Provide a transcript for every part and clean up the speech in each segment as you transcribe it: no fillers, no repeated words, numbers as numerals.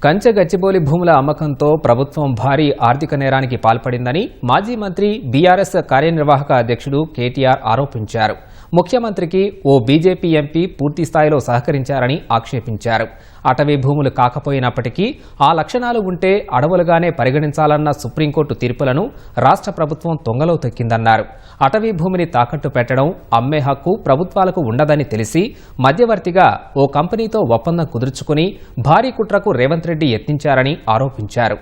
కంచె గచ్చిబౌలి భూముల అమ్మకంతో ప్రభుత్వం భారీ ఆర్థిక నేరానికి పాల్పడిందని మాజీ మంత్రి బీఆర్ఎస్ కార్యనిర్వాహక అధ్యక్షుడు కేటీఆర్ ఆరోపించారు. ముఖ్యమంత్రికి ఓ బీజేపీ ఎంపీ పూర్తిస్థాయిలో సహకరించారని ఆక్షేపించారు. అటవీ భూములు కాకపోయినప్పటికీ ఆ లక్షణాలు ఉంటే అడవులుగానే పరిగణించాలన్న సుప్రీంకోర్టు తీర్పులను రాష్ట్ర ప్రభుత్వం తొంగలో తొక్కిందన్నారు. అటవీ భూమిని తాకట్టు పెట్టడం, అమ్మే హక్కు ప్రభుత్వాలకు ఉండదని తెలిసి మధ్యవర్తిగా ఓ కంపెనీతో ఒప్పందం కుదుర్చుకుని భారీ కుట్రకు రేవంత్ రెడ్డి యత్నించారని ఆరోపించారు.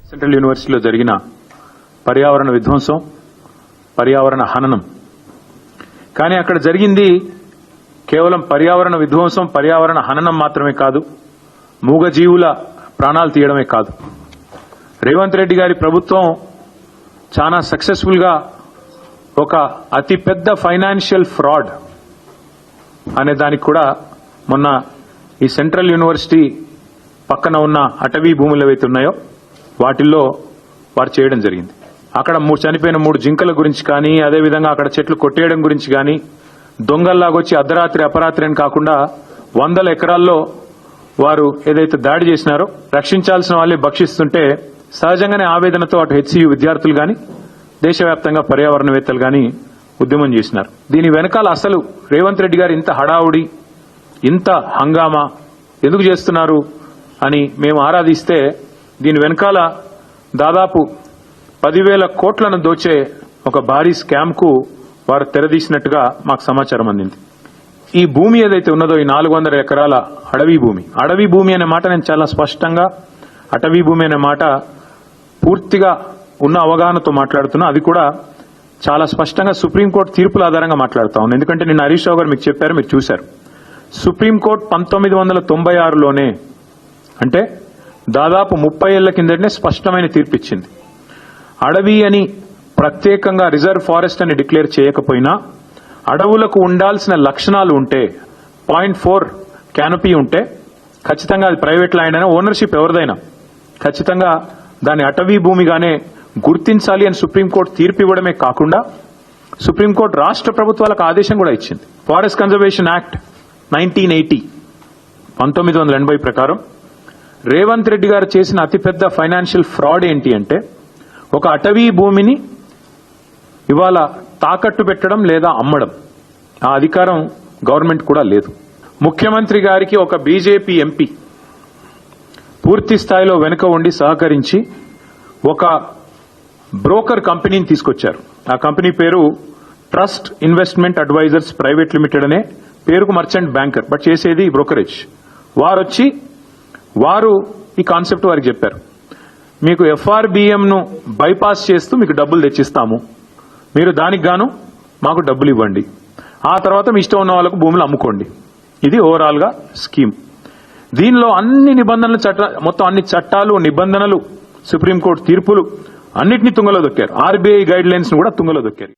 సెంట్రల్ యూనివర్సిటీలో జరిగిన పర్యావరణ విధ్వంసం, పర్యావరణ హననం, కానీ అక్కడ జరిగింది కేవలం పర్యావరణ విధ్వంసం, పర్యావరణ హననం మాత్రమే కాదు, మూగజీవుల ప్రాణాలు తీయడమే కాదు. రేవంత్ రెడ్డి గారి ప్రభుత్వం చాలా సక్సెస్ఫుల్ గా ఒక అతిపెద్ద ఫైనాన్షియల్ ఫ్రాడ్ అనే దానికి కూడా మొన్న ఈ సెంట్రల్ యూనివర్సిటీ పక్కన ఉన్న అటవీ భూములు ఏవైతే ఉన్నాయో వాటిల్లో వారు చేయడం జరిగింది. అక్కడ చనిపోయిన 3 జింకల గురించి కానీ, అదేవిధంగా అక్కడ చెట్లు కొట్టేయడం గురించి కానీ, దొంగల్లాగొచ్చి అర్ధరాత్రి అపరాత్రి అని కాకుండా 100 ఎకరాల్లో వారు ఏదైతే దాడి చేసినారో, రక్షించాల్సిన వాళ్ళే భక్షిస్తుంటే సహజంగానే ఆవేదనతో అటు హెచ్సియు విద్యార్థులు కానీ, దేశవ్యాప్తంగా పర్యావరణవేత్తలు కానీ ఉద్యమం చేసినారు. దీని వెనకాల అసలు రేవంత్ రెడ్డి గారు ఇంత హడావుడి, ఇంత హంగామా ఎందుకు చేస్తున్నారు అని మేము ఆరాధిస్తే, దీని వెనకాల దాదాపు 10,000 కోట్లను దోచే ఒక భారీ స్కామ్ కు వారు తెరదీసినట్టుగా మాకు సమాచారం అందింది. ఈ భూమి ఏదైతే ఉన్నదో, ఈ 400 ఎకరాల అడవి భూమి అనే మాట నేను చాలా స్పష్టంగా, అటవీ భూమి అనే మాట పూర్తిగా ఉన్న అవగాహనతో మాట్లాడుతున్నా. అది కూడా చాలా స్పష్టంగా సుప్రీంకోర్టు తీర్పుల ఆధారంగా మాట్లాడుతా ఉన్నాను. ఎందుకంటే నిన్న హరీష్ రావు గారు మీకు చెప్పారు, మీరు చూశారు. సుప్రీంకోర్టు 1996లోనే, అంటే దాదాపు 30 ఏళ్ల కిందటనే స్పష్టమైన తీర్పు ఇచ్చింది. అడవి అని ప్రత్యేకంగా రిజర్వ్ ఫారెస్ట్ అని డిక్లేర్ చేయకపోయినా అడవులకు ఉండాల్సిన లక్షణాలు ఉంటే, 0.4 క్యానపీ ఉంటే ఖచ్చితంగా అది ప్రైవేట్ ల్యాండ్ అయినా, ఓనర్షిప్ ఎవరిదైనా ఖచ్చితంగా దాన్ని అటవీ భూమిగానే గుర్తించాలి అని సుప్రీంకోర్టు తీర్పు ఇవ్వడమే కాకుండా సుప్రీంకోర్టు రాష్ట్ర ప్రభుత్వాలకు ఆదేశం కూడా ఇచ్చింది. ఫారెస్ట్ కన్జర్వేషన్ యాక్ట్ 1980 ప్రకారం రేవంత్ రెడ్డి గారు చేసిన అతిపెద్ద ఫైనాన్షియల్ ఫ్రాడ్ ఏంటి అంటే, ఒక అటవీ భూమిని ఇవాళ తాకట్టు పెట్టడం లేదా అమ్మడం, ఆ అధికారం గవర్నమెంట్ కూడా లేదు. ముఖ్యమంత్రి గారికి ఒక బీజేపీ ఎంపీ పూర్తి స్థాయిలో వెనుక ఉండి సహకరించి ఒక బ్రోకర్ కంపెనీని తీసుకొచ్చారు. ఆ కంపెనీ పేరు trust investment advisers private limited అనే పేరుకు మర్చెంట్ బ్యాంకర్, బట్ చేసేది బ్రోకరేజ్. వారు ఈ కాన్సెప్ట్ వారికి చెప్పారు, మీకు FRBM ను బైపాస్ చేస్తూ మీకు డబ్బులు తెచ్చిస్తాము, మీరు దానికి గాను మాకు డబ్బులు ఇవ్వండి, ఆ తర్వాత మీ ఇష్టం ఉన్న వాళ్ళకు భూములు అమ్ముకోండి. ఇది ఓవరాల్ గా స్కీమ్. దీనిలో అన్ని నిబంధనలు, మొత్తం అన్ని చట్టాలు, నిబంధనలు, సుప్రీంకోర్టు తీర్పులు అన్నింటినీ తుంగలో దొక్కారు. RBI గైడ్ లైన్స్ ను కూడా తుంగలో దొక్కారు.